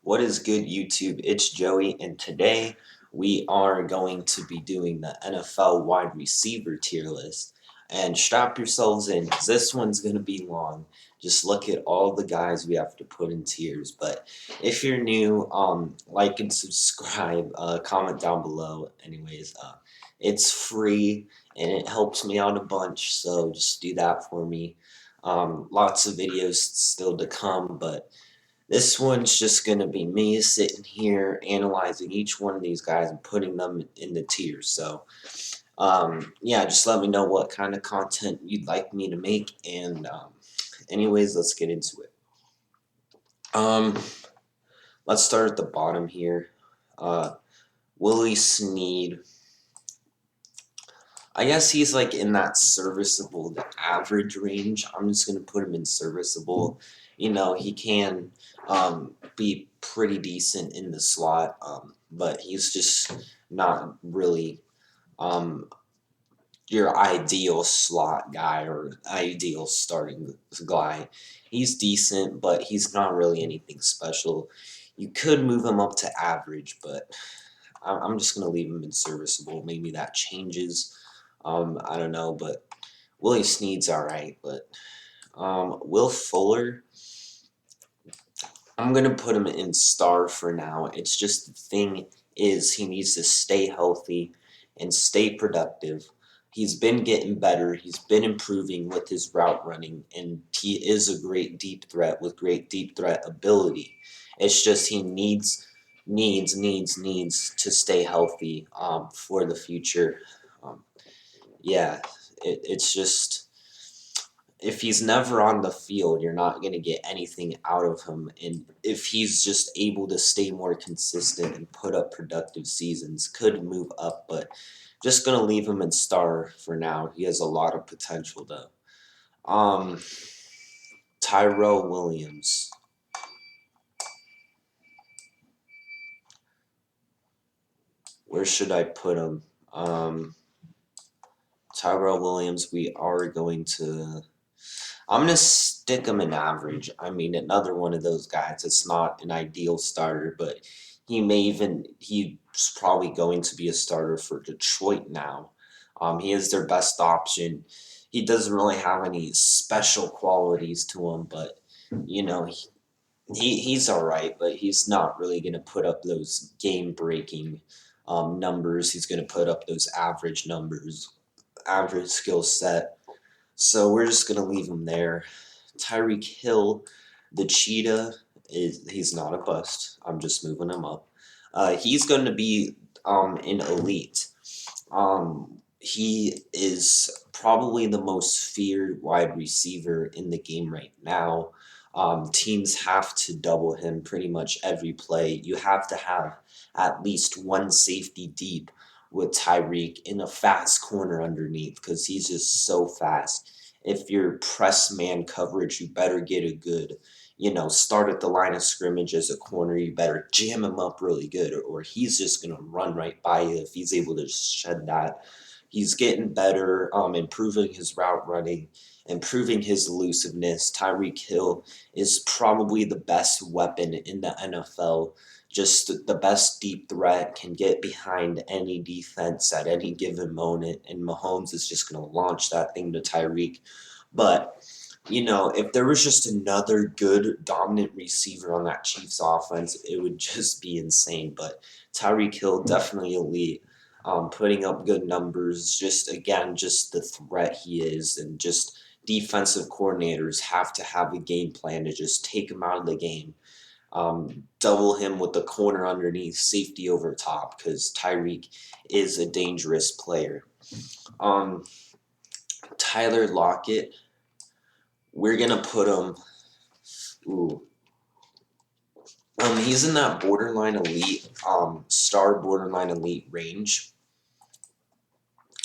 What is good, YouTube? It's Joey, and today we are going to be doing the NFL wide receiver tier list. And strap yourselves in, because this one's going to be long. Just look at all the guys we have to put in tiers. But if you're new, like and subscribe, comment down below. Anyways, it's free and it helps me out a bunch, so just do that for me. Lots of videos still to come, but this one's just going to be me sitting here analyzing each one of these guys and putting them in the tiers. So, yeah, just let me know what kind of content you'd like me to make. And, anyways, let's get into it. Let's start at the bottom here. Willie Snead. I guess he's like in that serviceable to average range. I'm just going to put him in serviceable. You know, he can be pretty decent in the slot, but he's just not really your ideal slot guy or ideal starting guy. He's decent, but he's not really anything special. You could move him up to average, but I'm just going to leave him in serviceable. Maybe that changes. I don't know, but Willie Snead's all right. But Will Fuller, I'm gonna put him in star for now. It's just the thing is he needs to stay healthy and stay productive. He's been getting better. He's been improving with his route running, and he is a great deep threat with great deep threat ability. It's just he needs to stay healthy for the future. Um, yeah, it's just if he's never on the field, you're not going to get anything out of him. And if he's just able to stay more consistent and put up productive seasons, could move up, but just going to leave him in star for now. He has a lot of potential, though. Um, Tyrell Williams. Where should I put him? Tyrell Williams, we are going to. I'm going to stick him in average. I mean, another one of those guys. It's not an ideal starter, but he's probably going to be a starter for Detroit now. He is their best option. He doesn't really have any special qualities to him, but, you know, he's all right, but he's not really going to put up those game-breaking numbers. He's going to put up those average numbers, average skill set. So we're just going to leave him there. Tyreek Hill, the cheetah, he's not a bust. I'm just moving him up. He's going to be an elite. He is probably the most feared wide receiver in the game right now. Teams have to double him pretty much every play. You have to have at least one safety deep with Tyreek in a fast corner underneath because he's just so fast. If you're press man coverage, you better get a good, start at the line of scrimmage as a corner. You better jam him up really good, or he's just going to run right by you if he's able to shed that. He's getting better, improving his route running, improving his elusiveness. Tyreek Hill is probably the best weapon in the NFL, just the best deep threat, can get behind any defense at any given moment, and Mahomes is just going to launch that thing to Tyreek. But, if there was just another good dominant receiver on that Chiefs offense, it would just be insane. But Tyreek Hill, definitely elite, putting up good numbers, just the threat he is, and just defensive coordinators have to have a game plan to just take him out of the game. Double him with the corner underneath, safety over top, because Tyreek is a dangerous player. Tyler Lockett, we're gonna put him. Ooh, he's in that borderline elite, star borderline elite range.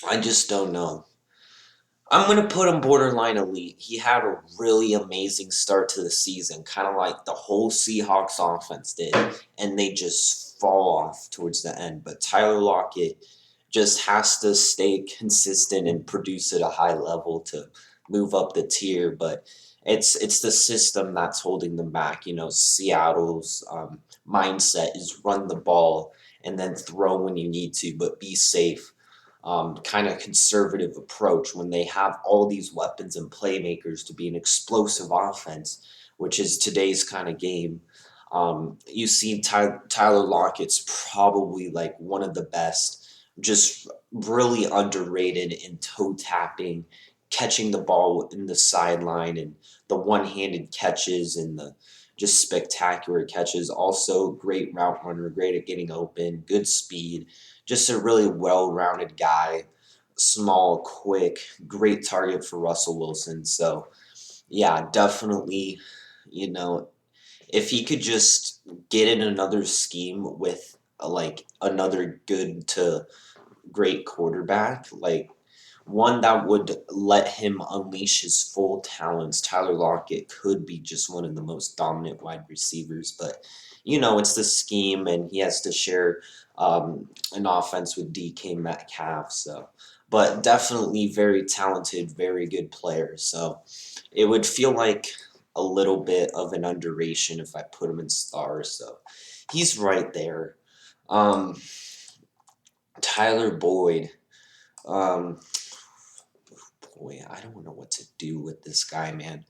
I just don't know. I'm going to put him borderline elite. He had a really amazing start to the season, kind of like the whole Seahawks offense did, and they just fall off towards the end. But Tyler Lockett just has to stay consistent and produce at a high level to move up the tier. But It's the system that's holding them back. You know, Seattle's mindset is run the ball and then throw when you need to, but be safe. Kind of conservative approach when they have all these weapons and playmakers to be an explosive offense, which is today's kind of game. You see Tyler Lockett's probably like one of the best, just really underrated in toe tapping, catching the ball in the sideline, and the one-handed catches and the just spectacular catches. Also, great route runner, great at getting open, good speed, just a really well-rounded guy. Small, quick, great target for Russell Wilson. So, yeah, definitely, you know, if he could just get in another scheme with like another good to great quarterback, like one that would let him unleash his full talents. Tyler Lockett could be just one of the most dominant wide receivers, but you know, it's the scheme, and he has to share an offense with DK Metcalf. So, but definitely very talented, very good player. So, it would feel like a little bit of an underration if I put him in stars. So, he's right there. Um, Tyler Boyd. Um, Boy, I don't know what to do with this guy, man.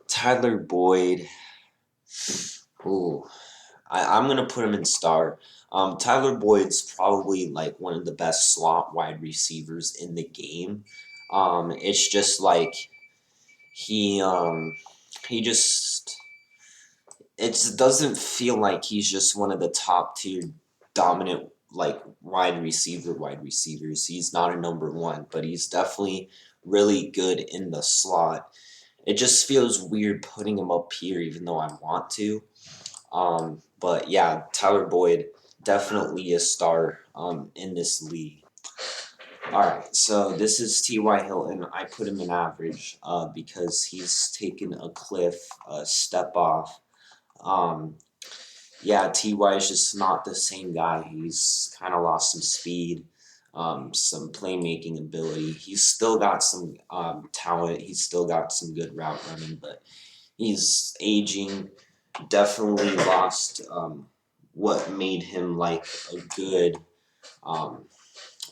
Tyler Boyd. Ooh, I'm gonna put him in star. Tyler Boyd's probably like one of the best slot wide receivers in the game. It's just like he he just it doesn't feel like he's just one of the top tier dominant like wide receivers. He's not a number one, but he's definitely really good in the slot. It just feels weird putting him up here, even though I want to. But yeah, Tyler Boyd definitely a star in this league. All right, so this is T.Y. Hilton. I put him in average because he's taken a step off. Um, yeah, Ty is just not the same guy. He's kind of lost some speed, some playmaking ability. He's still got some talent. He's still got some good route running, but he's aging. Definitely lost what made him like a good um,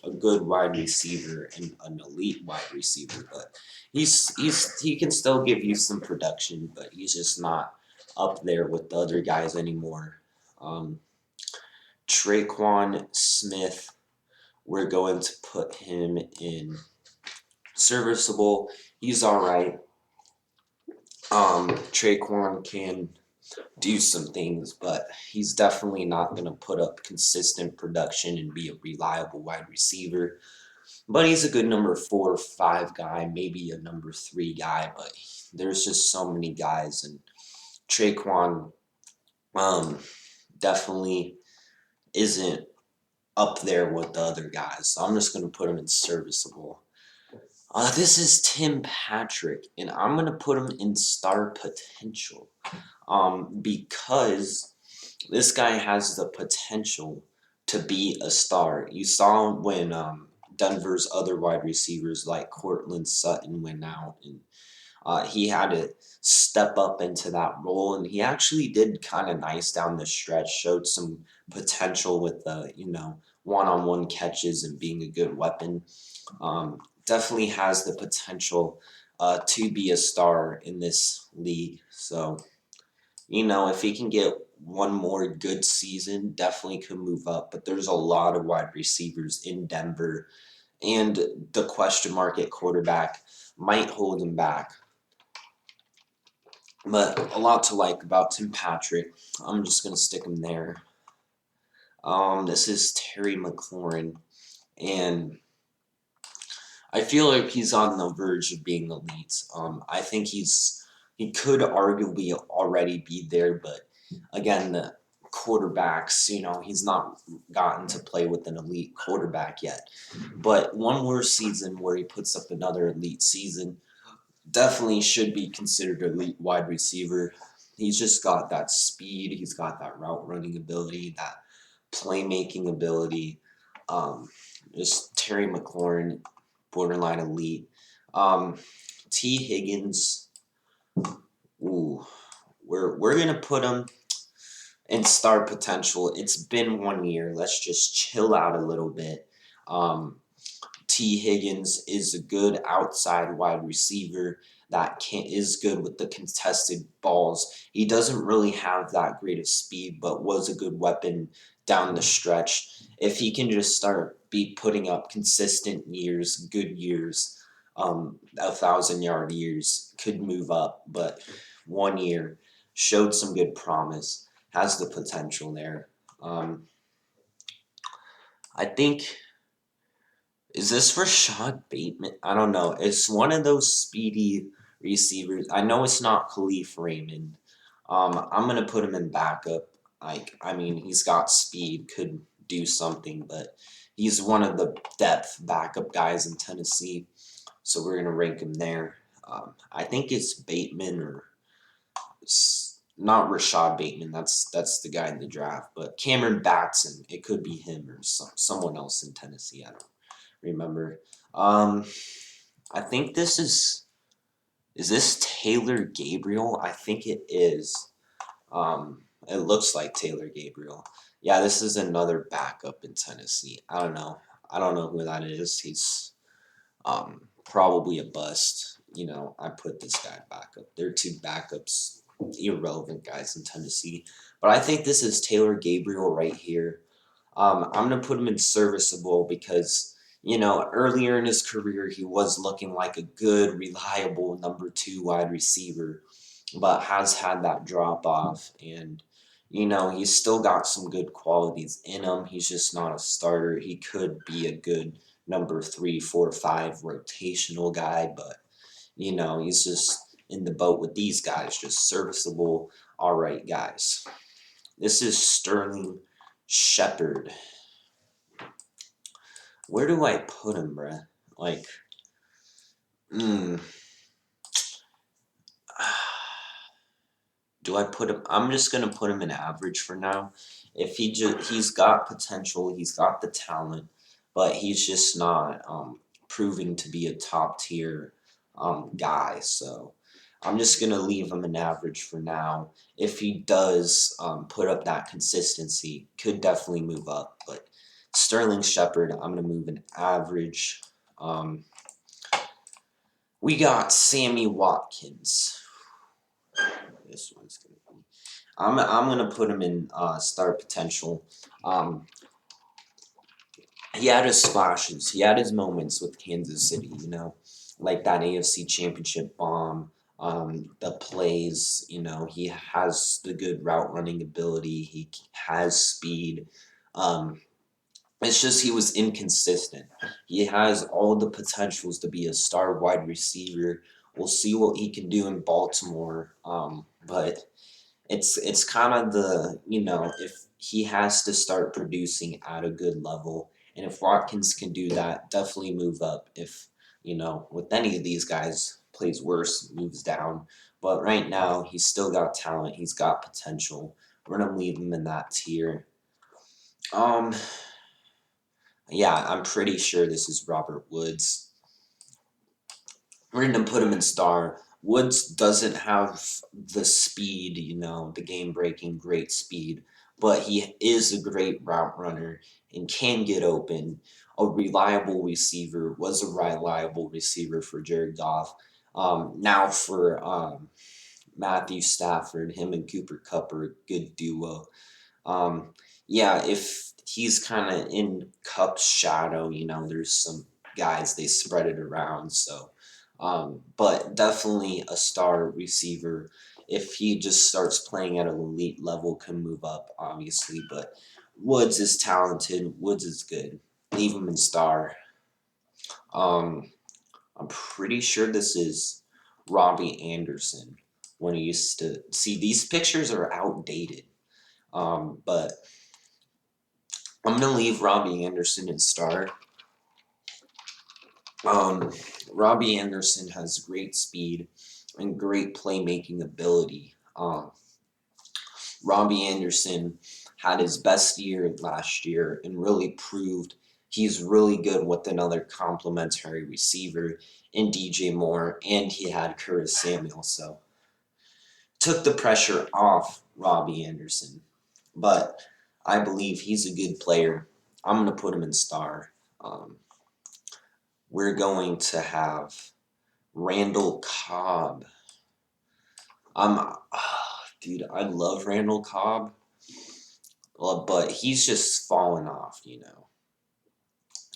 a good wide receiver and an elite wide receiver. But he can still give you some production, but he's just not up there with the other guys anymore. Um, Traquan Smith, we're going to put him in serviceable. He's all right. Traquan can do some things, but he's definitely not going to put up consistent production and be a reliable wide receiver. But he's a good number 4 or 5 guy, maybe a number 3 guy. But there's just so many guys, and Traquan um, definitely isn't up there with the other guys. So I'm just going to put him in serviceable. This is Tim Patrick, and I'm going to put him in star potential because this guy has the potential to be a star. You saw when Denver's other wide receivers like Cortland Sutton went out, and he had to step up into that role, and he actually did kind of nice down the stretch. Showed some potential with the one-on-one catches and being a good weapon. Definitely has the potential to be a star in this league. So if he can get one more good season, definitely could move up. But there's a lot of wide receivers in Denver, and the question mark at quarterback might hold him back. But a lot to like about Tim Patrick. I'm just going to stick him there. This is Terry McLaurin, and I feel like he's on the verge of being elite. I think he could arguably already be there, but again, the quarterbacks, he's not gotten to play with an elite quarterback yet. But one more season where he puts up another elite season, definitely should be considered elite wide receiver. He's just got that speed. He's got that route running ability, that playmaking ability. Um, just Terry McLaurin, borderline elite. T. Higgins, Ooh, we're gonna put him in star potential. It's been 1 year. Let's just chill out a little bit. Um, T. Higgins is a good outside wide receiver that is good with the contested balls. He doesn't really have that great of speed, but was a good weapon down the stretch. If he can just start be putting up consistent years, good years, 1,000-yard years, could move up. But 1 year showed some good promise, has the potential there. Um, I think. Is this Rashad Bateman? I don't know. It's one of those speedy receivers. I know it's not Khalif Raymond. I'm gonna put him in backup. I mean, he's got speed, could do something, but he's one of the depth backup guys in Tennessee, so we're gonna rank him there. I think it's Bateman or not Rashad Bateman. That's the guy in the draft, but Cameron Batson. It could be him or someone else in Tennessee. I don't remember. Um, I think this is this Taylor Gabriel? I think it is. It looks like Taylor Gabriel. Yeah, this is another backup in Tennessee. I don't know. I don't know who that is. He's probably a bust. I put this guy back up. They're two backups, irrelevant guys in Tennessee. But I think this is Taylor Gabriel right here. I'm going to put him in serviceable because, earlier in his career, he was looking like a good, reliable number 2 wide receiver, but has had that drop off. And, he's still got some good qualities in him. He's just not a starter. He could be a good number 3, 4, 5 rotational guy, but, he's just in the boat with these guys, just serviceable, all right guys. This is Sterling Shepard. Where do I put him, bruh? Like, do I put him? I'm just gonna put him in average for now. If he's got potential, he's got the talent, but he's just not proving to be a top tier guy. So I'm just gonna leave him in average for now. If he does put up that consistency, could definitely move up. But Sterling Shepard, I'm gonna move in average. We got Sammy Watkins. This one's gonna be. I'm gonna put him in star potential. He had his splashes. He had his moments with Kansas City. Like that AFC Championship bomb. The plays. He has the good route running ability. He has speed. It's just he was inconsistent. He has all the potentials to be a star wide receiver. We'll see what he can do in Baltimore. But it's kind of if he has to start producing at a good level, and if Watkins can do that, definitely move up. If with any of these guys plays worse, moves down. But right now, he's still got talent. He's got potential. We're gonna leave him in that tier. Um, yeah, I'm pretty sure this is Robert Woods. We're going to put him in star. Woods doesn't have the speed, the game-breaking great speed, but he is a great route runner and can get open. A reliable receiver, was a reliable receiver for Jared Goff. Now for Matthew Stafford, him and Cooper Kupp are a good duo. Yeah, if he's kind of in Kupp's shadow, there's some guys, they spread it around. So, but definitely a star receiver. If he just starts playing at an elite level, can move up, obviously. But Woods is talented. Woods is good. Leave him in star. Um, I'm pretty sure this is Robbie Anderson. When he used to see these pictures are outdated. But I'm gonna leave Robbie Anderson in star. Robbie Anderson has great speed and great playmaking ability. Robbie Anderson had his best year last year and really proved he's really good with another complementary receiver in DJ Moore, and he had Curtis Samuel. So took the pressure off Robbie Anderson. But I believe he's a good player. I'm going to put him in star. Um, we're going to have Randall Cobb. Dude, I love Randall Cobb, but he's just fallen off.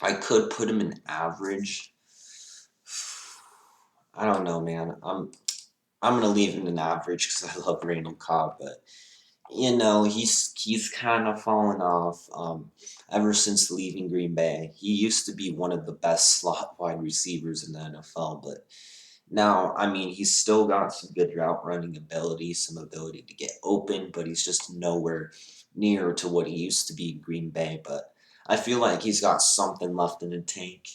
I could put him in average. I don't know, man. I'm gonna leave him in average because I love Randall Cobb, but he's kind of fallen off ever since leaving Green Bay. He used to be one of the best slot wide receivers in the NFL, but now, I mean, he's still got some good route running ability, some ability to get open, but he's just nowhere near to what he used to be in Green Bay. But I feel like he's got something left in the tank.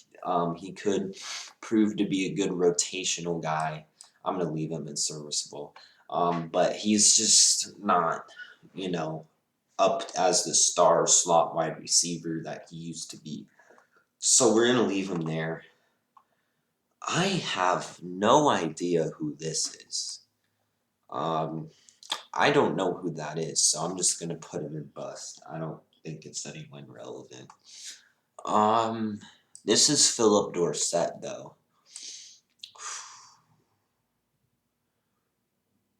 He could prove to be a good rotational guy. I'm going to leave him in serviceable. But he's just not, you know, up as the star slot wide receiver that he used to be. So we're going to leave him there. I have no idea who this is. Um, I don't know who that is, so I'm just gonna put him in bust. I don't think it's anyone relevant. Um, this is Philip Dorsett, though.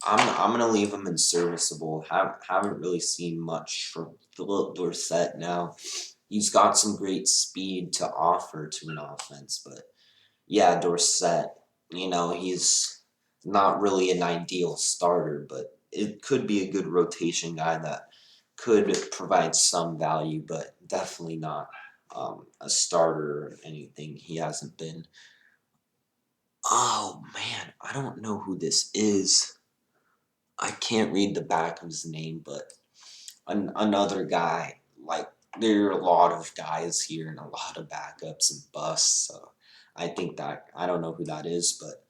I'm gonna leave him in serviceable. Haven't really seen much from Philip Dorsett now. He's got some great speed to offer to an offense, but yeah, Dorsett, he's not really an ideal starter, but it could be a good rotation guy that could provide some value, but definitely not a starter or anything. He hasn't been. Oh man, I don't know who this is. I can't read the back of his name, but another guy. Like, there are a lot of guys here and a lot of backups and busts, so I think that I don't know who that is, but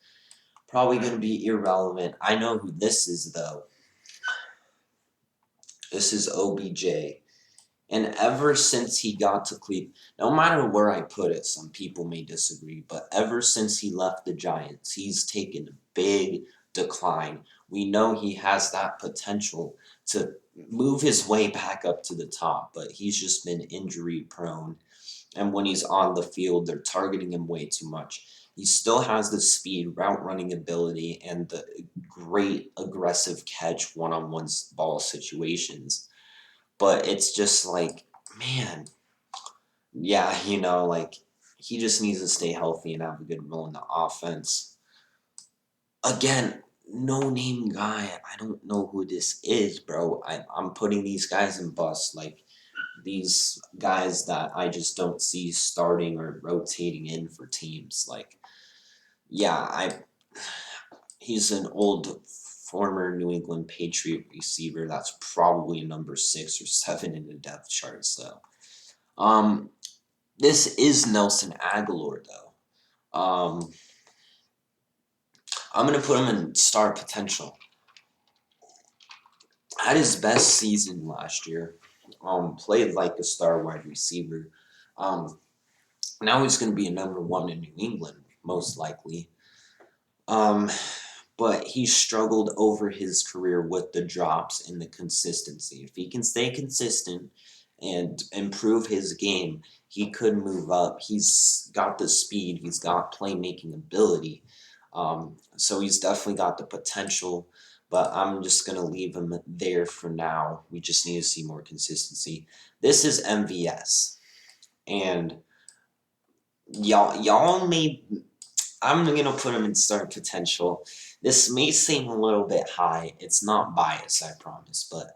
probably going to be irrelevant. I know who this is, though. This is OBJ. And ever since he got to Cleveland, no matter where I put it, some people may disagree, but ever since he left the Giants, he's taken a big decline. We know he has that potential to move his way back up to the top, but he's just been injury prone. And when he's on the field, they're targeting him way too much. He still has the speed, route running ability, and the great aggressive catch one-on-one ball situations. But it's just like, man, yeah, like, he just needs to stay healthy and have a good role in the offense. Again, no name guy. I don't know who this is, bro. I'm putting these guys in bust. Like, these guys that I just don't see starting or rotating in for teams. Like, yeah, he's an old former New England Patriot receiver that's probably number 6 or 7 in the depth chart. So, this is Nelson Aguilar, though. I'm gonna put him in star potential. Had his best season last year. Played like a star wide receiver. Now he's going to be a number 1 in New England, most likely. But he struggled over his career with the drops and the consistency. If he can stay consistent and improve his game, he could move up. He's got the speed. He's got playmaking ability. So he's definitely got the potential, but I'm just going to leave him there for now. We just need to see more consistency. This is MVS. And y'all may, I'm going to put him in star potential. This may seem a little bit high. It's not biased, I promise, but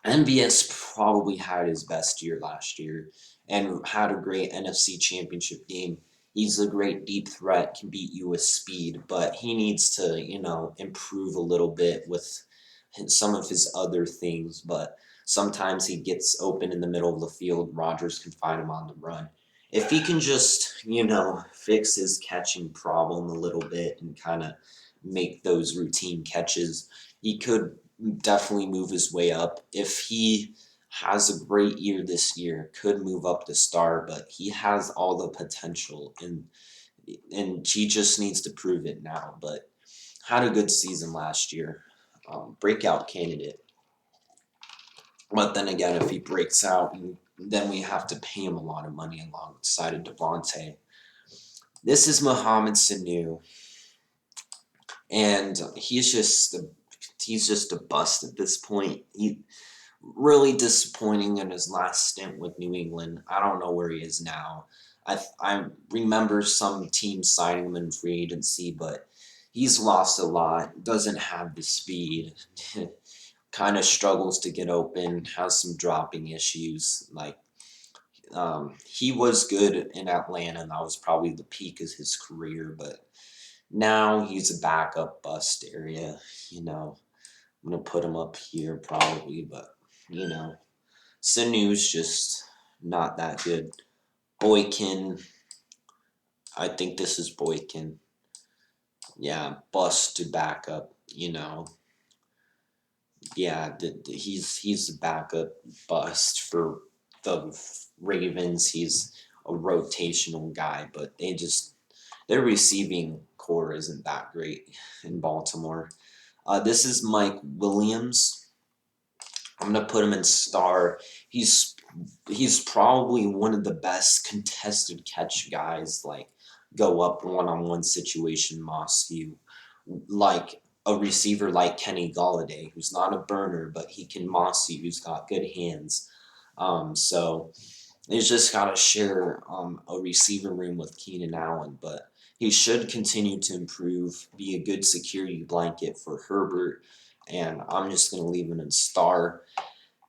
MVS probably had his best year last year and had a great NFC Championship game. He's a great deep threat, can beat you with speed, but he needs to, improve a little bit with some of his other things. But sometimes he gets open in the middle of the field. Rodgers can find him on the run. If he can just, fix his catching problem a little bit and kind of make those routine catches, he could definitely move his way up. If he has a great year this year, could move up to star, but he has all the potential and he just needs to prove it now. But Had a good season last year. Breakout candidate. But then again, if he breaks out, then we have to pay him a lot of money alongside of Devontae. This is Mohamed Sanu, and he's just a bust at this point. He really disappointing in his last stint with New England. I don't know where he is now. I remember some teams signing him in free agency, but he's lost a lot. Doesn't have the speed. Kind of struggles to get open. Has some dropping issues. He was good in Atlanta, and that was probably the peak of his career. But now he's a backup bust area. I'm gonna put him up here probably, but you know. Sanu's just not that good. Boykin, I think this is Boykin. Yeah, bust to backup. Yeah, he's a backup bust for the Ravens. He's a rotational guy, but their receiving core isn't that great in Baltimore. This is Mike Williams. I'm gonna put him in star. He's he's probably one of the best contested catch guys. Like go up one-on-one situation, moss you, like a receiver like Kenny Galladay, who's not a burner, but he can moss you. Who's got good hands. So he's just got to share a receiver room with Keenan Allen, but he should continue to improve, be a good security blanket for Herbert, and I'm just going to leave him in star.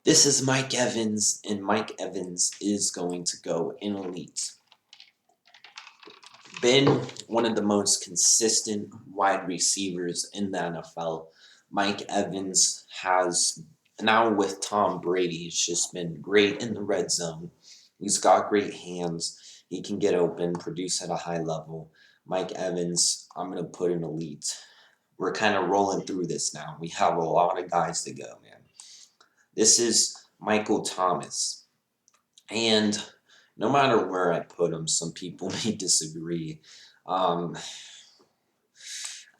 This is Mike Evans, and Mike Evans is going to go in elite. Been one of the most consistent wide receivers in the NFL. Mike Evans has, now with Tom Brady, he's just been great in the red zone. He's got great hands. He can get open, produce at a high level. Mike Evans, I'm going to put in elite. We're kind of rolling through this now. We have a lot of guys to go, man. This is Michael Thomas. And no matter where I put him, some people may disagree.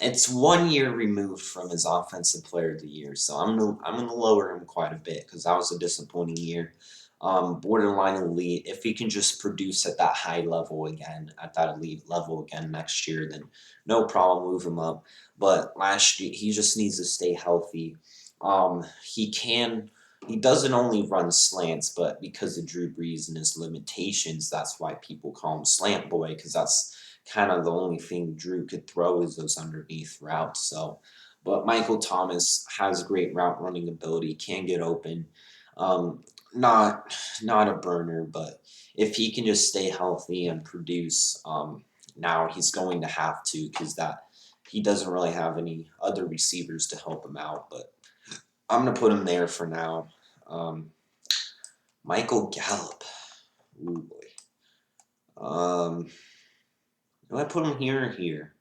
It's 1 year removed from his Offensive Player of the Year, so I'm gonna lower him quite a bit because that was a disappointing year. Borderline elite. If he can just produce at that high level again, at that elite level again next year, then no problem, move him up. But last year, he just needs to stay healthy. He doesn't only run slants, but because of Drew Brees and his limitations, that's why people call him Slant Boy, because that's kind of the only thing Drew could throw is those underneath routes. So, but Michael Thomas has great route running ability, can get open. Not a burner, but if he can just stay healthy and produce, now he's going to have to because that he doesn't really have any other receivers to help him out. But I'm gonna put him there for now. Michael Gallup. Ooh boy. Do I put him here or here?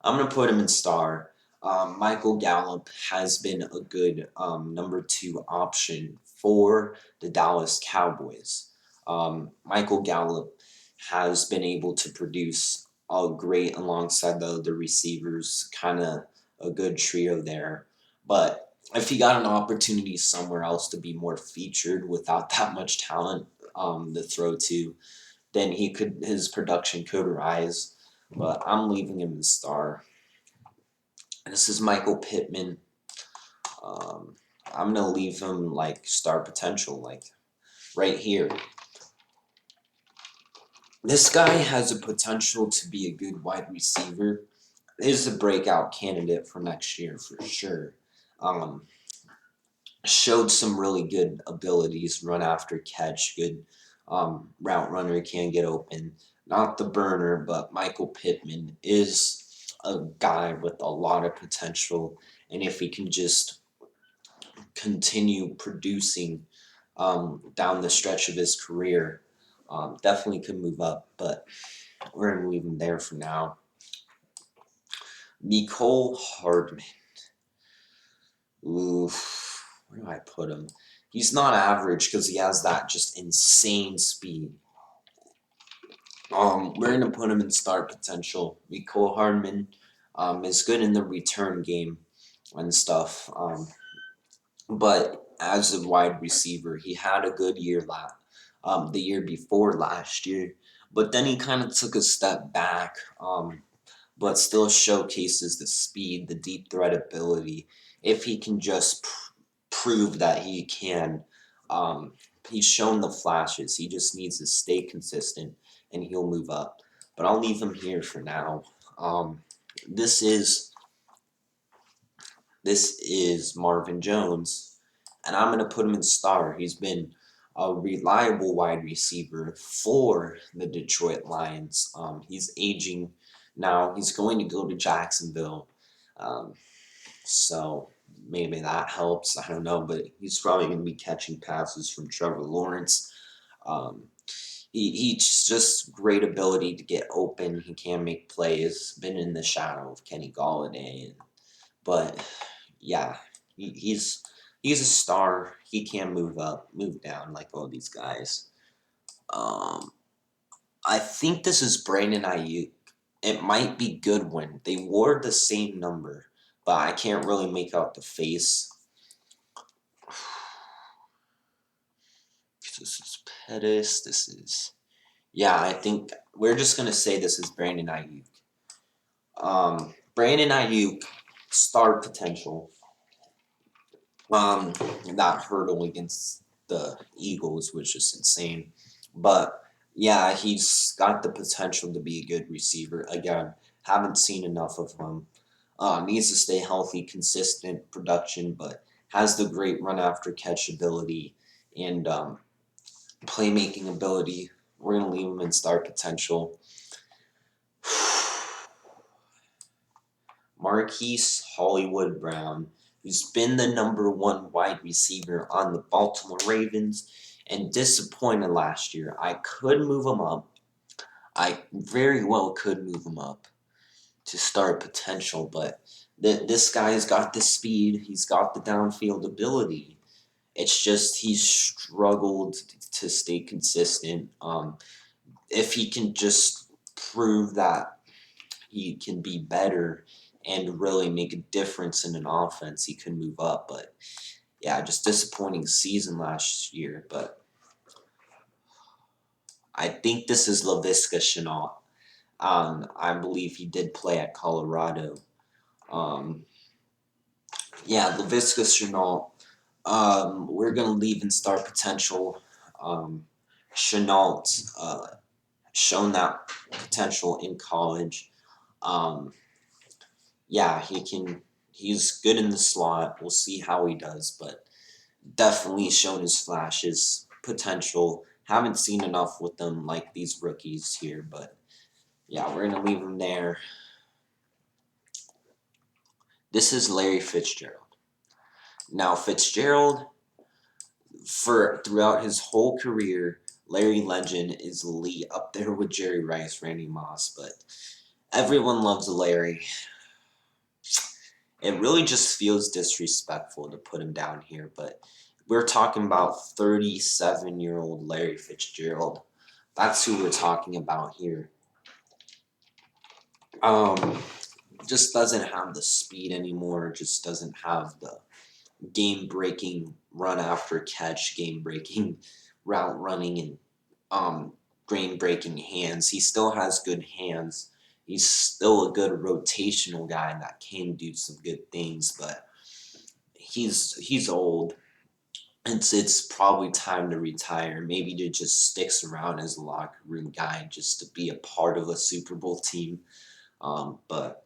I'm gonna put him in star. Michael Gallup has been a good number 2 option for the Dallas Cowboys. Michael Gallup has been able to produce great alongside the other receivers, kind of a good trio there. But if he got an opportunity somewhere else to be more featured without that much talent to throw to, then his production could rise. But I'm leaving him in star. This is Michael Pittman. I'm gonna leave him like star potential, like right here. This guy has a potential to be a good wide receiver. Is a breakout candidate for next year for sure. Showed some really good abilities, run after catch, good route runner, can get open. Not the burner, but Michael Pittman is a guy with a lot of potential, and if he can just continue producing down the stretch of his career, definitely could move up. But we're gonna leave him there for now. Mecole Hardman. Oof, where do I put him? He's not average because he has that just insane speed. We're gonna put him in star potential. Mecole Hardman. Is good in the return game and stuff. But as a wide receiver, he had a good year the year before last year. But then he kind of took a step back, but still showcases the speed, the deep threat ability. If he can just prove that he can, um, he's shown the flashes. He just needs to stay consistent, and he'll move up. But I'll leave him here for now. Um, this is this is Marvin Jones, and I'm gonna put him in star. He's been a reliable wide receiver for the Detroit Lions. He's aging now. He's going to go to Jacksonville, um, so maybe that helps. I don't know, but he's probably going to be catching passes from Trevor Lawrence. Um, he's just great ability to get open. He can make plays. Been in the shadow of Kenny Galladay, but yeah, he's a star. He can move up, move down like all these guys. Um, I think this is Brandon Ayuk. It might be Goodwin. They wore the same number, but I can't really make out the face. This is Pettis. This is yeah. I think we're just gonna say this is Brandon Ayuk. Brandon Ayuk, star potential. Um, that hurdle against the Eagles was just insane. But yeah, he's got the potential to be a good receiver. Again, haven't seen enough of him. Needs to stay healthy, consistent production, but has the great run after catch ability and playmaking ability. We're gonna leave him in star potential. Marquise Hollywood Brown, who's been the #1 wide receiver on the Baltimore Ravens and disappointed last year. I could move him up. I very well could move him up to start potential, but this guy's got the speed, he's got the downfield ability. It's just he's struggled to stay consistent. If he can just prove that he can be better and really make a difference in an offense, he could move up. But yeah, just disappointing season last year. But I think this is Laviska Shenault. I believe he did play at Colorado. Um, yeah, Laviska Shenault. We're gonna leave in star potential. Chenault shown that potential in college. Um, yeah, he can. He's good in the slot. We'll see how he does, but definitely shown his flashes, potential. Haven't seen enough with them like these rookies here, but yeah, we're gonna leave him there. This is Larry Fitzgerald. Now Fitzgerald, for throughout his whole career, Larry Legend is elite up there with Jerry Rice, Randy Moss, but everyone loves Larry. It really just feels disrespectful to put him down here, but we're talking about 37-year-old Larry Fitzgerald. That's who we're talking about here. Um, just doesn't have the speed anymore, just doesn't have the game breaking run after catch, game breaking route running, and game breaking hands. He still has good hands. He's still a good rotational guy that can do some good things, but he's old. It's probably time to retire. Maybe to just sticks around as a locker room guy just to be a part of a Super Bowl team. But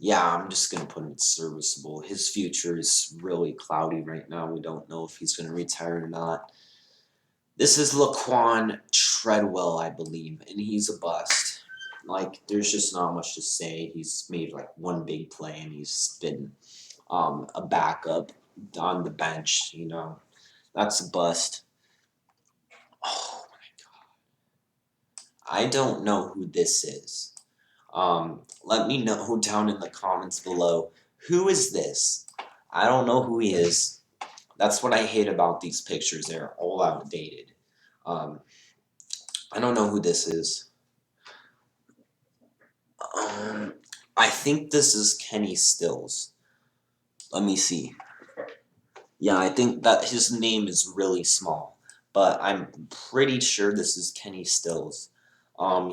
yeah, I'm just gonna put him in serviceable. His future is really cloudy right now. We don't know if he's gonna retire or not. This is Laquan Treadwell, I believe, and he's a bust. Like, there's just not much to say. He's made like one big play, and he's been a backup on the bench. That's a bust. Oh my god, I don't know who this is. Let me know down in the comments below. Who is this? I don't know who he is. That's what I hate about these pictures. They're all outdated. Um, I don't know who this is. Um, I think this is Kenny Stills. Let me see. Yeah, I think that his name is really small, but I'm pretty sure this is Kenny Stills.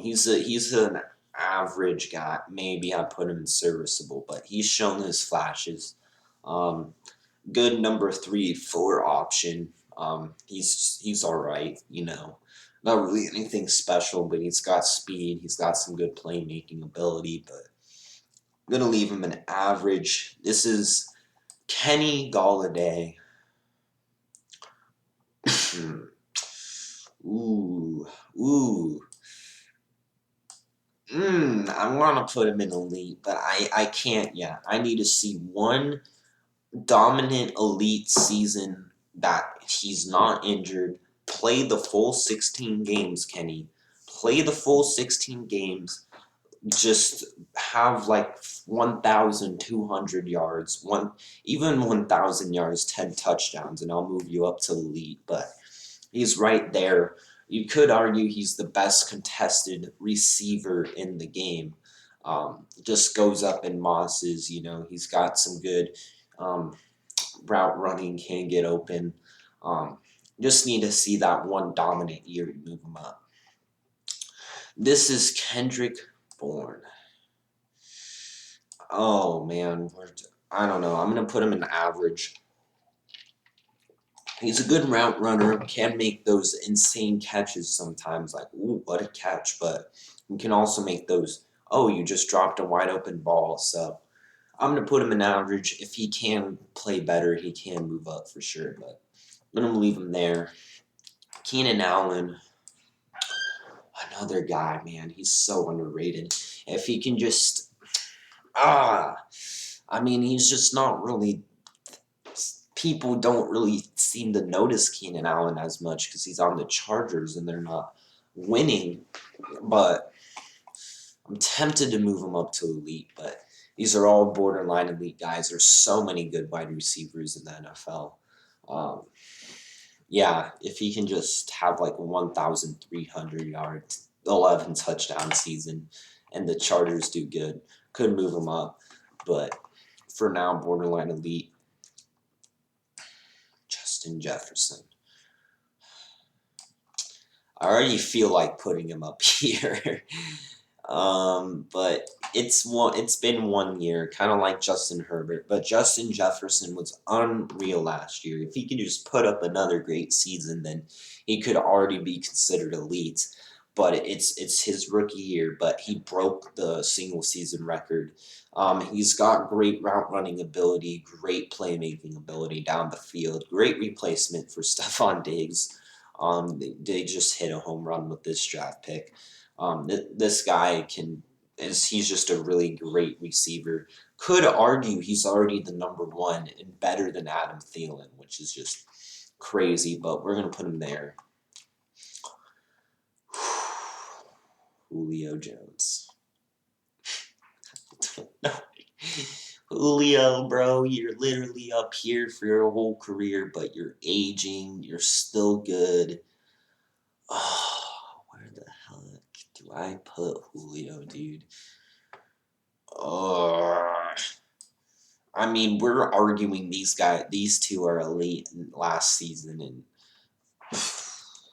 He's an average guy. Maybe I put him in serviceable, but he's shown his flashes. Um, Good number 3, 4 option. He's all right. Not really anything special, but he's got speed. He's got some good playmaking ability, but I'm gonna leave him an average. This is Kenny Galladay. Hmm. Ooh, ooh. I want to put him in elite, but I can't yet. I need to see one dominant elite season that he's not injured. Play the full 16 games, Kenny. Play the full 16 games. Just have like 1,200 yards, even 1,000 yards, 10 touchdowns, and I'll move you up to elite. But he's right there. You could argue he's the best contested receiver in the game. Just goes up in mosses. He's got some good um, route running, can get open. Um, just need to see that one dominant year to move him up. This is Kendrick Bourne. Oh man, I don't know. I'm gonna put him in average. He's a good route runner, can make those insane catches sometimes, like, ooh, what a catch, but he can also make those, oh, you just dropped a wide open ball. So I'm going to put him in average. If he can play better, he can move up for sure, but I'm going to leave him there. Keenan Allen, another guy, man, he's so underrated. If he can just, he's just not really people don't really seem to notice Keenan Allen as much because he's on the Chargers and they're not winning. But I'm tempted to move him up to elite, but these are all borderline elite guys. There's so many good wide receivers in the NFL. Um, yeah, if he can just have like 1,300 yards, 11 touchdown season, and the Chargers do good, could move him up. But for now, borderline elite. Justin Jefferson. I already feel like putting him up here. But it's been 1 year, kind of like Justin Herbert, but Justin Jefferson was unreal last year. If he could just put up another great season, then he could already be considered elite. But it's his rookie year, but he broke the single season record. He's got great route running ability, great playmaking ability down the field, great replacement for Stephon Diggs. They just hit a home run with this draft pick. This guy he's just a really great receiver. Could argue he's already the number one and better than Adam Thielen, which is just crazy, but we're going to put him there. Julio Jones. Julio, bro, you're literally up here for your whole career, but you're aging. You're still good. Oh, where the heck do I put Julio, dude? We're arguing these two are elite last season, and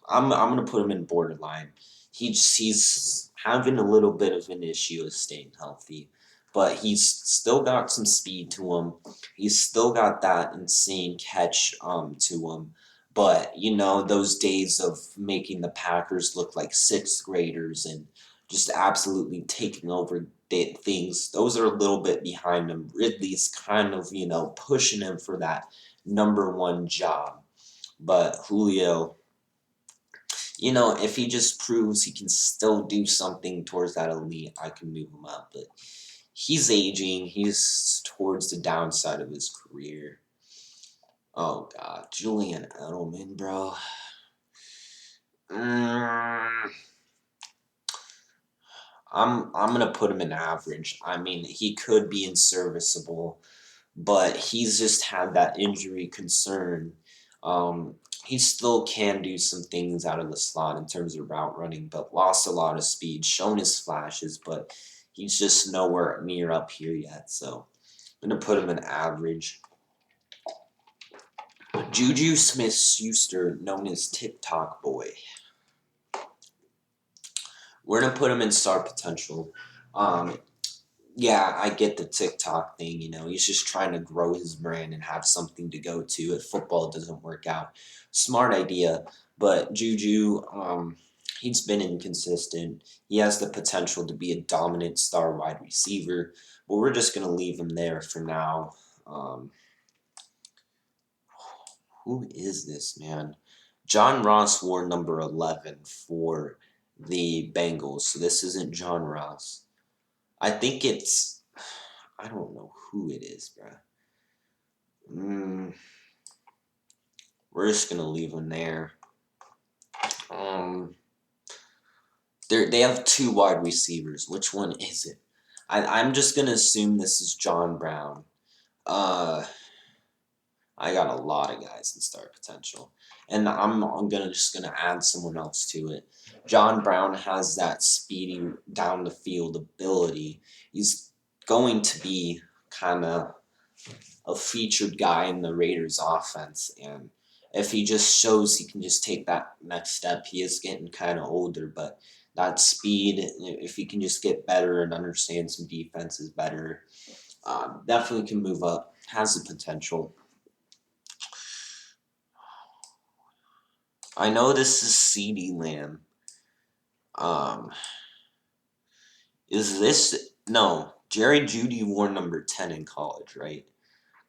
I'm gonna put him in borderline. He's having a little bit of an issue of staying healthy, but he's still got some speed to him. He's still got that insane catch to him. But those days of making the Packers look like sixth graders and just absolutely taking over things, those are a little bit behind him. Ridley's kind of pushing him for that number one job, but Julio, if he just proves he can still do something towards that elite, I can move him up. But he's aging. He's towards the downside of his career. Oh, God. Julian Edelman, bro. I'm going to put him in average. He could be in serviceable, but he's just had that injury concern. He still can do some things out of the slot in terms of route running, but lost a lot of speed, shown his flashes, but He's just nowhere near up here yet, so I'm going to put him in average. Juju Smith-Schuster, known as TikTok Boy. We're going to put him in star potential. Yeah, I get the TikTok thing, he's just trying to grow his brand and have something to go to. If football doesn't work out, smart idea. But Juju, he's been inconsistent. He has the potential to be a dominant star wide receiver, but we're just going to leave him there for now. Who is this, man? John Ross wore number 11 for the Bengals, so this isn't John Ross. I think it's... I don't know who it is, bruh. We're just gonna leave him there. They have 2 wide receivers. Which one is it? I'm just gonna assume this is John Brown. I got a lot of guys in star potential, and I'm just gonna add someone else to it. John Brown has that speedy down the field ability. He's going to be kind of a featured guy in the Raiders offense, and if he just shows he can just take that next step, he is getting kind of older, but that speed, if he can just get better and understand some defenses better, definitely can move up, has the potential. I know this is CeeDee Lamb. Is this... No, Jerry Jeudy wore number 10 in college, right?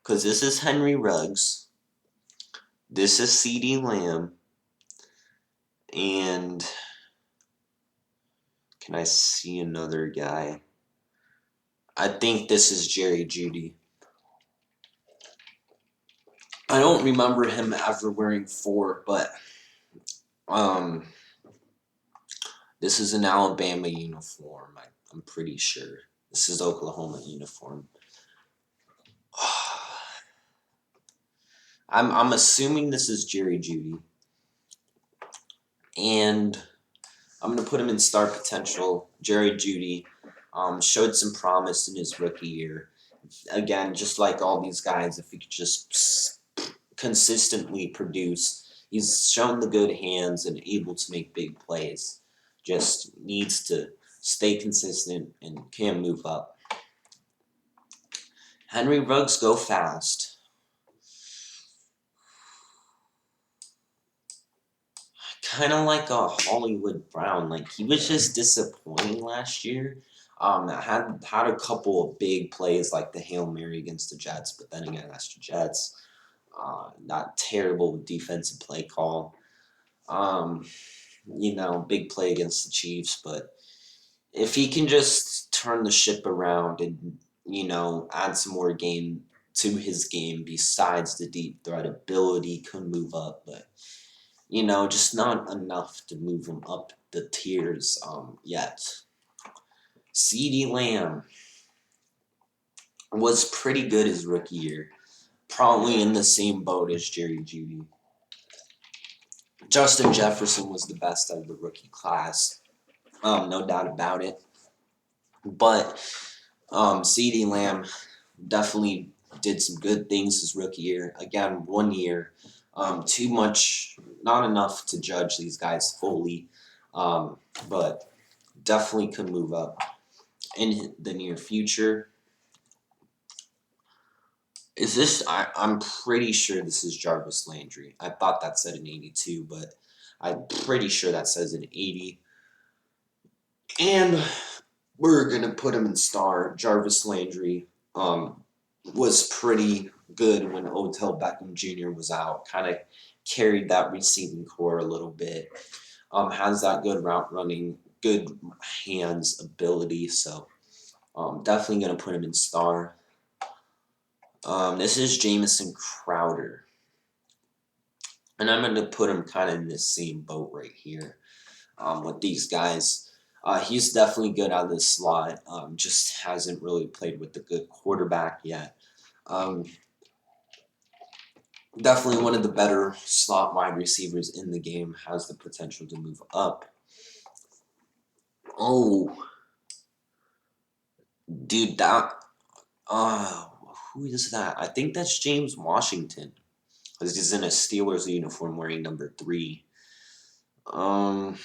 Because this is Henry Ruggs. This is CeeDee Lamb. And can I see another guy? I think this is Jerry Jeudy. I don't remember him ever wearing 4, but this is an Alabama uniform. I'm pretty sure. This is Oklahoma uniform. I'm assuming this is Jerry Jeudy. And I'm going to put him in star potential. Jerry Jeudy showed some promise in his rookie year. Again, just like all these guys, if he could just consistently produce, he's shown the good hands and able to make big plays. Just needs to stay consistent and can move up. Henry Ruggs go fast. Kind of like a Hollywood Brown. Like, he was just disappointing last year. Had a couple of big plays like the Hail Mary against the Jets, but then again, that's the Jets. Not terrible defensive play call. Big play against the Chiefs, but if he can just turn the ship around and, add some more game to his game besides the deep threat ability, could move up, but just not enough to move him up the tiers yet. CeeDee Lamb was pretty good his rookie year. Probably in the same boat as Jerry Jeudy. Justin Jefferson was the best out of the rookie class. No doubt about it. But CeeDee Lamb definitely did some good things his rookie year. Again, 1 year. Too much, not enough to judge these guys fully, but definitely could move up in the near future. Is this... I'm pretty sure this is Jarvis Landry. I thought that said an 82, but I'm pretty sure that says an 80. And we're going to put him in star. Jarvis Landry was pretty good when Odell Beckham Jr. was out. Kind of carried that receiving core a little bit. Has that good route running, good hands ability. So definitely going to put him in star. This is Jamison Crowder. And I'm going to put him kind of in this same boat right here with these guys. He's definitely good out of the slot. Just hasn't really played with the good quarterback yet. Definitely one of the better slot wide receivers in the game. Has the potential to move up. Oh. Dude, that uh who is that? I think that's James Washington. 'Cause he's in a Steelers uniform wearing number 3. Um,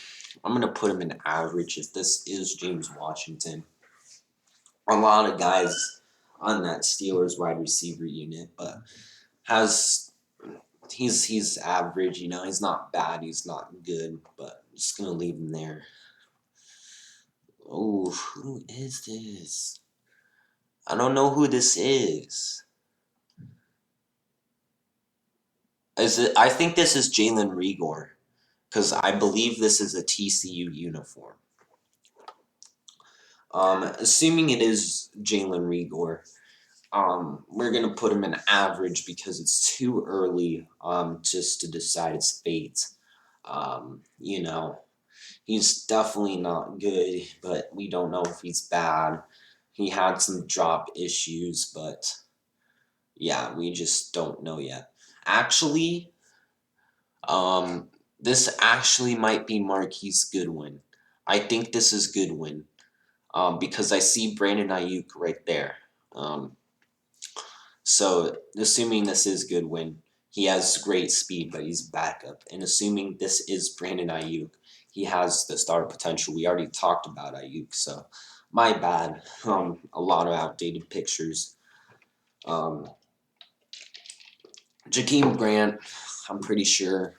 I'm gonna put him in average if this is James Washington. A lot of guys on that Steelers wide receiver unit, but has he's average. He's not bad. He's not good, but I'm just gonna leave him there. Oh, who is this? I don't know who this is. Is it? I think this is Jalen Rigor because I believe this is a TCU uniform. Assuming it is Jalen Rigor, we're gonna put him in average because it's too early just to decide its fate. You know, he's definitely not good, but we don't know if he's bad. He had some drop issues, but yeah, we just don't know yet. Actually, um, this actually might be Marquise Goodwin. I think this is Goodwin, because I see Brandon Ayuk right there. Um, So, assuming this is Goodwin, he has great speed, but he's backup. And assuming this is Brandon Ayuk, he has the star potential. We already talked about Ayuk, so my bad. A lot of outdated pictures. Um, Jakeem Grant, I'm pretty sure,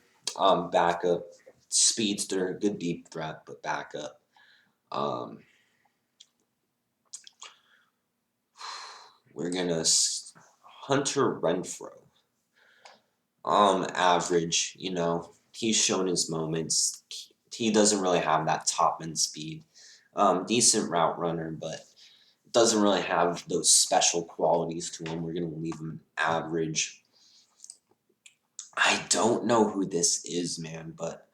backup. Speedster, good deep threat, but backup. Um, we're gonna Hunter Renfro. Average. He's shown his moments. He doesn't really have that top end speed. Decent route runner, but doesn't really have those special qualities to him. We're gonna leave him average. I don't know who this is, man, but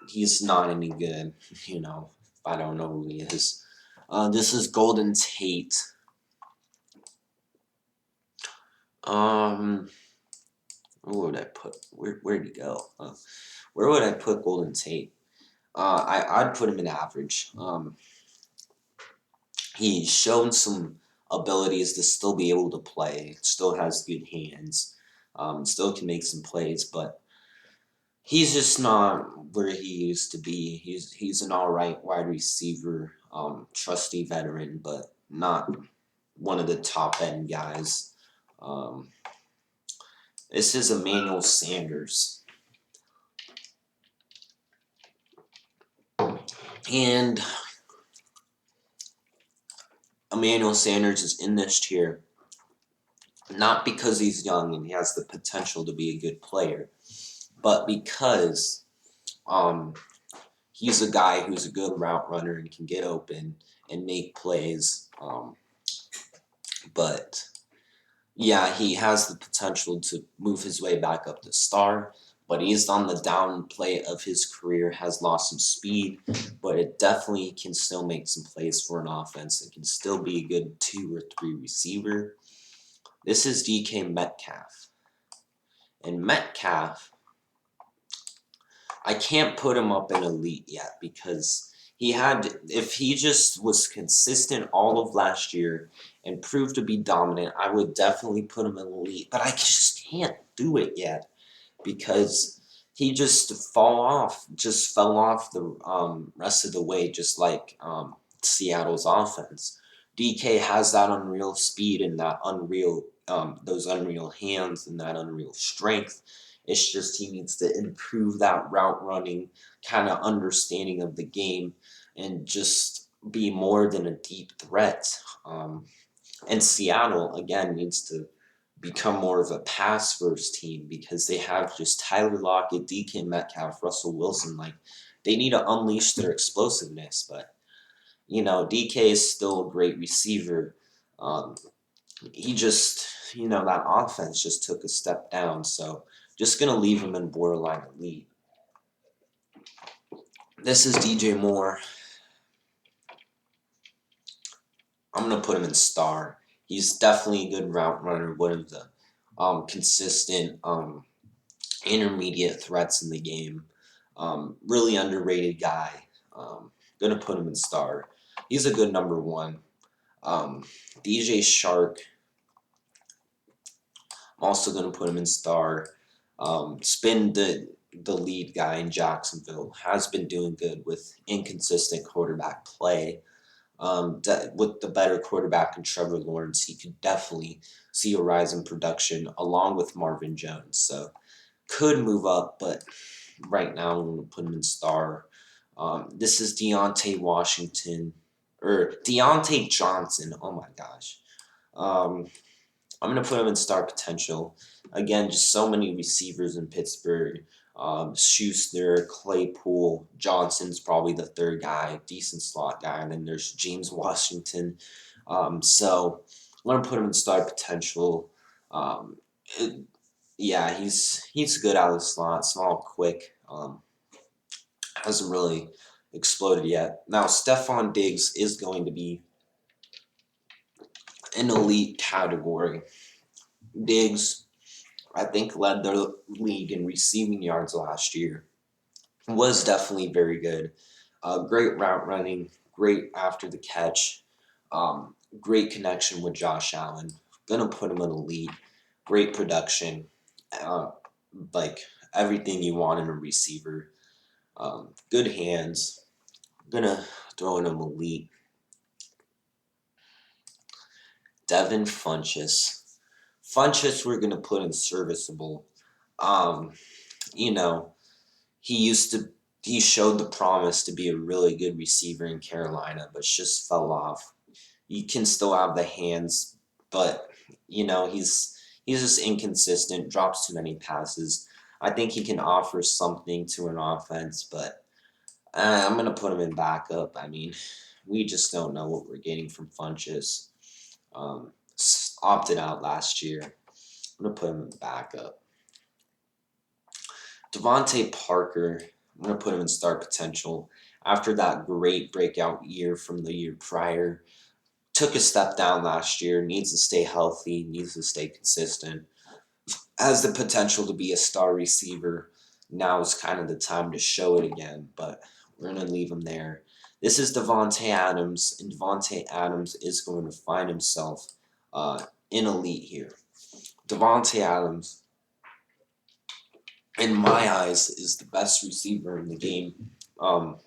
he's not any good. I don't know who he is. This is Golden Tate. Um, where would I put? Where'd he go? Where would I put Golden Tate? I'd put him in average. He's shown some abilities to still be able to play. Still has good hands. Still can make some plays, but he's just not where he used to be. He's an all right wide receiver, trusty veteran, but not one of the top end guys. Um, this is Emmanuel Sanders, and Emmanuel Sanders is in this tier not because he's young and he has the potential to be a good player, but because um, he's a guy who's a good route runner and can get open and make plays. But yeah, he has the potential to move his way back up to star, but he's on the downplay of his career, has lost some speed, but it definitely can still make some plays for an offense. It can still be a good 2 or 3 receiver. This is DK Metcalf. And Metcalf, I can't put him up in elite yet because if he just was consistent all of last year and proved to be dominant, I would definitely put him in elite. But I just can't do it yet because he just fell off the rest of the way, just like Seattle's offense. DK has that unreal speed and that those unreal hands and that unreal strength. It's just he needs to improve that route running kind of understanding of the game and just be more than a deep threat. And Seattle again needs to become more of a pass first team because they have just Tyler Lockett, DK Metcalf, Russell Wilson. Like they need to unleash their explosiveness, but DK is still a great receiver. Um, he just that offense just took a step down, so just gonna leave him in borderline elite. This is DJ Moore. I'm gonna put him in star. He's definitely a good route runner, one of the consistent intermediate threats in the game. Really underrated guy. Gonna put him in star. He's a good number 1. DJ Shark, I'm also going to put him in star. Spin the lead guy in Jacksonville has been doing good with inconsistent quarterback play. With the better quarterback in Trevor Lawrence, he could definitely see a rise in production along with Marvin Jones. So could move up, but right now I'm going to put him in star. This is Deontay Washington or Deontay Johnson. Oh my gosh. Um, I'm going to put him in star potential. Again, just so many receivers in Pittsburgh. Schuster, Claypool, Johnson's probably the third guy, decent slot guy, and then there's James Washington. So I'm going to put him in star potential. Um, it- yeah, he's good out of the slot, small, quick. Hasn't really exploded yet. Now, Stephon Diggs is going to be an elite category. Diggs, I think, led the league in receiving yards last year. Was definitely very good. Great route running, great after the catch, great connection with Josh Allen. Gonna put him in elite. Great production, uh, like everything you want in a receiver. Good hands. Gonna throw in him elite. Devin Funchess. Funchess we're gonna put in serviceable. Um, you know, he used to he showed the promise to be a really good receiver in Carolina, but just fell off. He can still have the hands, but he's just inconsistent, drops too many passes. I think he can offer something to an offense, but I'm gonna put him in backup. I mean, we just don't know what we're getting from Funches. Opted out last year. I'm gonna put him in backup. Devontae Parker, I'm going to put him in star potential. After that great breakout year from the year prior, took a step down last year, needs to stay healthy, needs to stay consistent, has the potential to be a star receiver. Now is kind of the time to show it again, but we're going to leave him there. This is Davante Adams, and Davante Adams is going to find himself in elite here. Davante Adams, in my eyes, is the best receiver in the game. Um,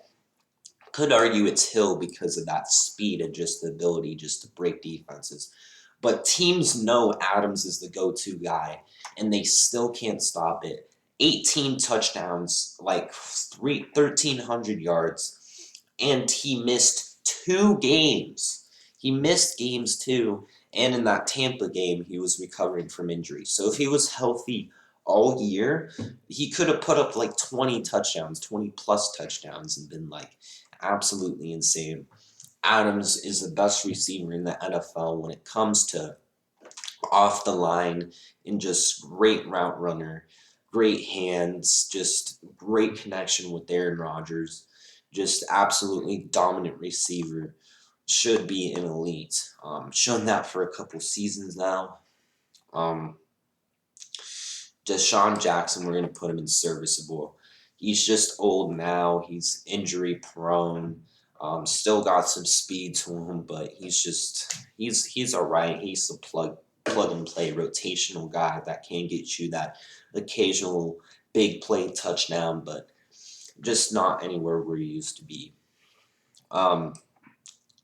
could argue it's Hill because of that speed and just the ability just to break defenses. But teams know Adams is the go-to guy, and they still can't stop it. 18 touchdowns, like 1,300 yards, and he missed 2 games. He missed games too, and in that Tampa game, he was recovering from injury. So if he was healthy all year, he could have put up like 20 touchdowns, 20 plus touchdowns, and been like absolutely insane. Adams is the best receiver in the NFL when it comes to off the line and just great route runner, great hands, just great connection with Aaron Rodgers, just absolutely dominant receiver. Should be an elite. Shown that for a couple seasons now. Um, Deshaun Jackson, we're going to put him in serviceable. He's just old now. He's injury prone. Still got some speed to him, but he's all right. He's a plug and play rotational guy that can get you that occasional big play touchdown, but just not anywhere where he used to be. Um,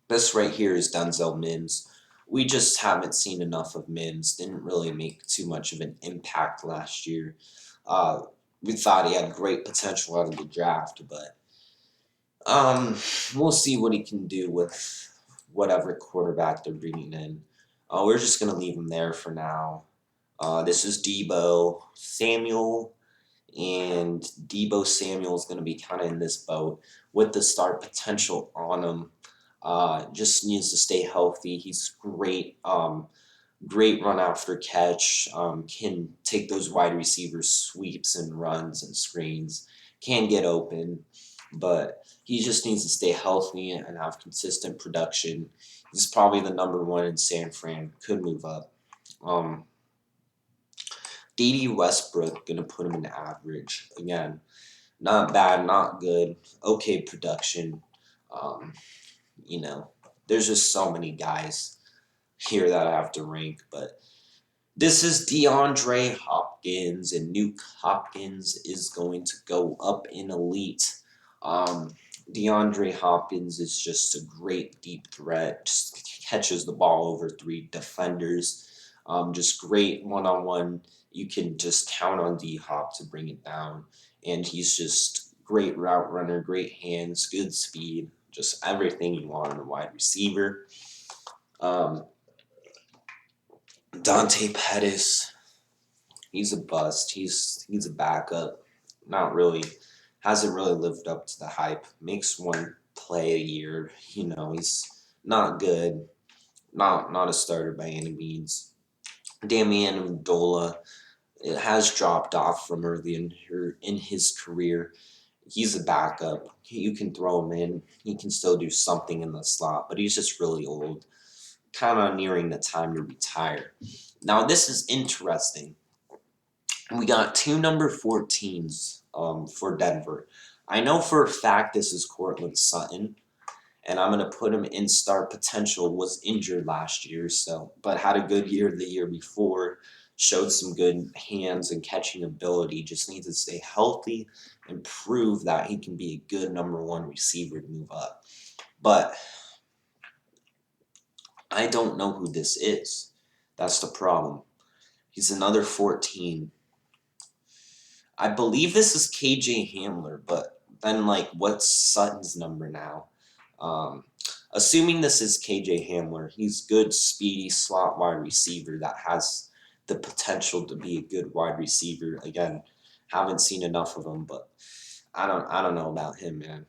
this right here is Denzel Mims. We just haven't seen enough of Mims. Didn't really make too much of an impact last year. Uh, we thought he had great potential out of the draft, but we'll see what he can do with whatever quarterback they're bringing in. We're just gonna leave him there for now. This is Debo Samuel, and Debo Samuel is gonna be kind of in this boat with the star potential on him. Just needs to stay healthy. He's great. Great run after catch. Can take those wide receivers sweeps and runs and screens. Can get open, but he just needs to stay healthy and have consistent production. He's probably the number one in San Fran. Could move up. Um, D.D. Westbrook gonna put him in average again. Not bad, not good. Okay production. Um, you know, there's just so many guys here that I have to rank, but this is DeAndre Hopkins, and Nuke Hopkins is going to go up in elite. Um, DeAndre Hopkins is just a great deep threat. Just catches the ball over three defenders. Just great one-on-one. You can just count on D-Hop to bring it down. And he's just great route runner, great hands, good speed, just everything you want in a wide receiver. Dante Pettis, he's a bust. He's a backup. Not really, hasn't really lived up to the hype. Makes one play a year. He's not good. Not a starter by any means. Damian Udola, it has dropped off from early in his career. He's a backup. You can throw him in. He can still do something in the slot, but he's just really old. Kind of nearing the time to retire. Now, this is interesting. We got two number 14s for Denver. I know for a fact this is Courtland Sutton, and I'm going to put him in star potential. Was injured last year, but had a good year the year before. Showed some good hands and catching ability. Just needs to stay healthy and prove that he can be a good number one receiver to move up. But I don't know who this is. That's the problem. He's another 14. I believe this is KJ Hamler, but then, what's Sutton's number now? Assuming this is KJ Hamler, he's good, speedy slot wide receiver that has the potential to be a good wide receiver. Again, haven't seen enough of him, but I don't know about him, man.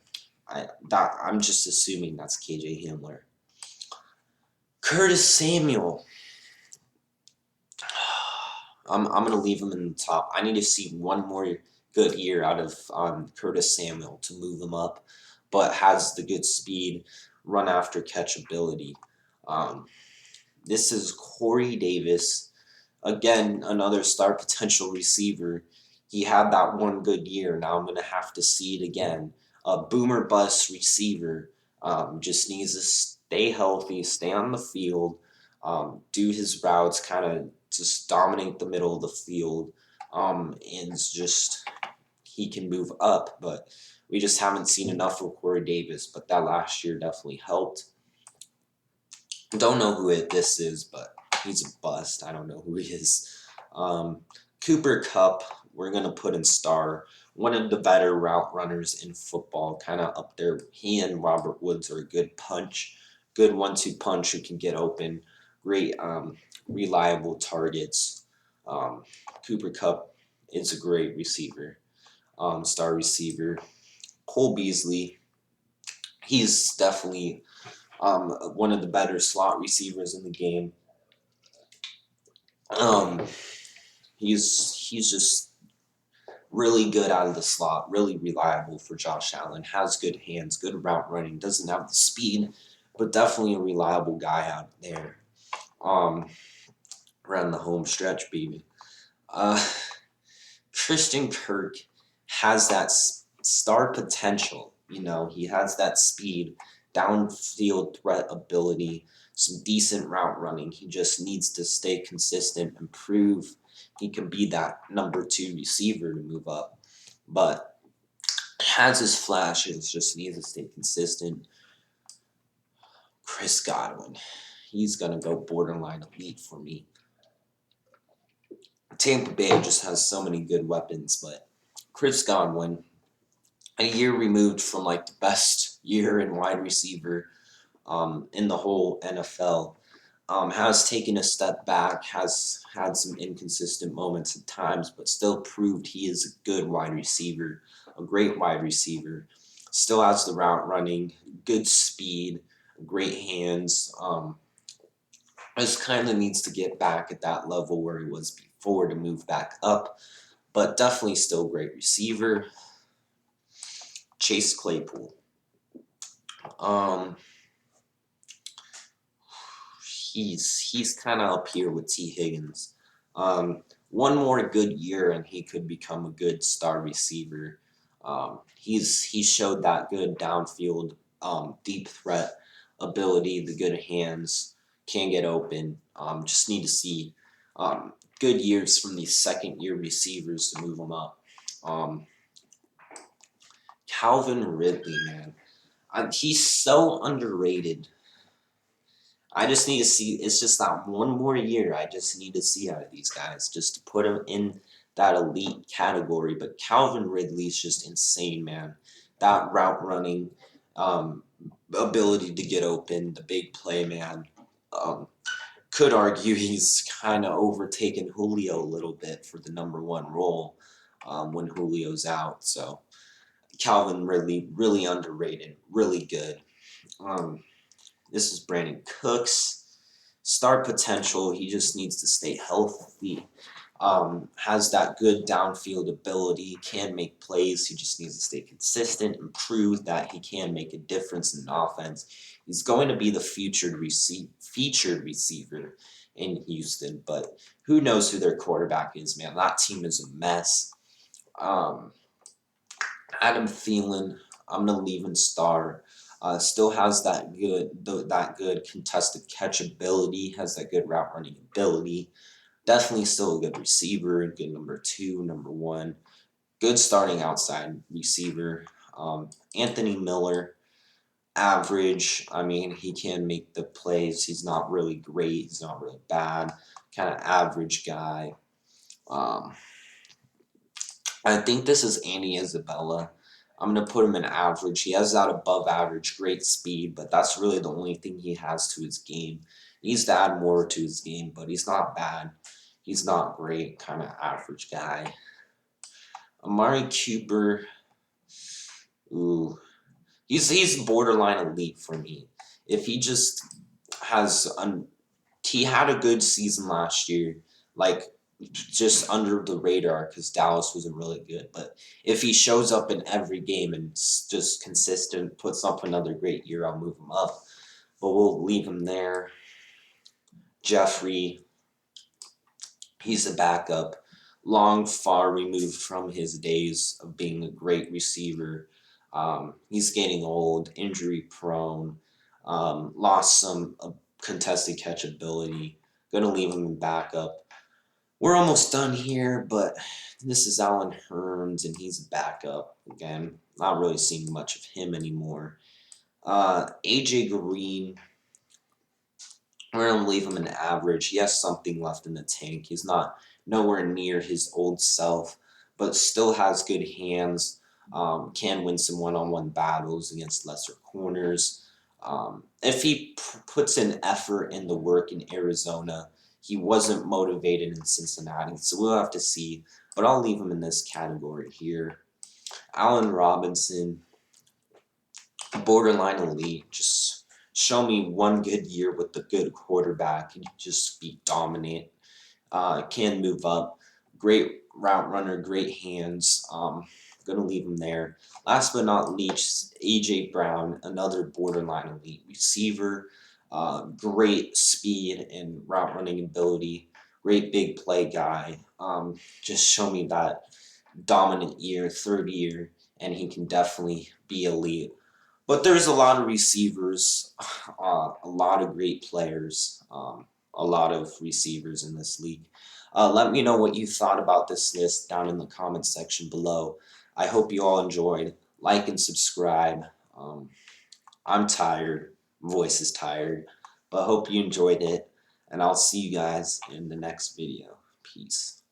I'm just assuming that's KJ Hamler. Curtis Samuel. I'm gonna leave him in the top. I need to see one more good year out of Curtis Samuel to move him up, but has the good speed, run after catch ability. This is Corey Davis, again another star potential receiver. He had that one good year. Now I'm gonna have to see it again. A boomer bust receiver. Just needs to stay healthy, stay on the field, do his routes, kind of just dominate the middle of the field, and just he can move up. But we just haven't seen enough of Corey Davis. But that last year definitely helped. Don't know who this is, but he's a bust. I don't know who he is. Cooper Kupp, we're gonna put in star. One of the better route runners in football, kind of up there. He and Robert Woods are a good punch, good 1-2 punch who can get open. Great, reliable targets. Cooper Kupp is a great receiver, star receiver. Cole Beasley, he's definitely one of the better slot receivers in the game. He's just really good out of the slot, really reliable for Josh Allen, has good hands, good route running, doesn't have the speed, but definitely a reliable guy out there. Around the home stretch, baby. Christian Kirk has that star potential. He has that speed, downfield threat ability, some decent route running. He just needs to stay consistent and prove he can be that number 2 receiver to move up. But has his flashes, just needs to stay consistent. Chris Godwin, he's going to go borderline elite for me. Tampa Bay just has so many good weapons, but Chris Godwin, a year removed from the best year in wide receiver in the whole NFL, has taken a step back, has had some inconsistent moments at times, but still proved he is a good wide receiver, a great wide receiver. Still has the route running, good speed, great hands. Just kind of needs to get back at that level where he was before to move back up, but definitely still great receiver. Chase Claypool. He's kind of up here with T. Higgins. One more good year and he could become a good star receiver. He showed that good downfield deep threat ability, the good hands, can get open. Just need to see good years from these second-year receivers to move them up. Calvin Ridley, man. He's so underrated. I just need to see. It's just that one more year. I just need to see out of these guys just to put them in that elite category. But Calvin Ridley's just insane, man. That route running, ability to get open, the big play, man. Could argue he's kind of overtaken Julio a little bit for the #1 role when Julio's out. So Calvin Ridley, really underrated, really good. This is Brandon Cooks. Star potential. He just needs to stay healthy. Has that good downfield ability. Can make plays. He just needs to stay consistent and prove that he can make a difference in offense. He's going to be the featured receiver in Houston, but who knows who their quarterback is, man. That team is a mess. Adam Thielen, I'm gonna leave in star. Still has that good contested catch ability, has that good route running ability. Definitely still a good receiver, good #2, #1. Good starting outside receiver. Anthony Miller, average. I mean, he can make the plays. He's not really great. He's not really bad. Kind of average guy. I think this is Andy Isabella. I'm going to put him in average. He has that above average, great speed, but that's really the only thing he has to his game. He needs to add more to his game, but he's not bad. He's not great, kind of average guy. Amari Cooper, ooh, he's borderline elite for me. If he just has, he had a good season last year, like just under the radar because Dallas wasn't really good. But if he shows up in every game and just consistent, puts up another great year, I'll move him up. But we'll leave him there. Jeffrey, he's a backup. Long, far removed from his days of being a great receiver. He's getting old, injury prone, lost some contested catch ability. Going to leave him in backup. We're almost done here, but this is Allen Hurns, and he's a backup. Again, not really seeing much of him anymore. AJ Green, we're going to leave him an average. He has something left in the tank. He's not nowhere near his old self, but still has good hands. Can win some one-on-one battles against lesser corners. If he puts in effort in the work in Arizona, he wasn't motivated in Cincinnati, so we'll have to see. But I'll leave him in this category here. Allen Robinson, borderline elite. Just show me one good year with a good quarterback and just be dominant. Can move up. Great route runner, great hands. Going to leave him there. Last but not least, A.J. Brown, another borderline elite receiver. Great speed and route running ability. Great big play guy. Just show me that dominant year, third year, and he can definitely be elite. But there's a lot of receivers, a lot of great players, a lot of receivers in this league. Let me know what you thought about this list down in the comments section below. I hope you all enjoyed. Like and subscribe. I'm tired. Voice is tired. But hope you enjoyed it. And I'll see you guys in the next video. Peace.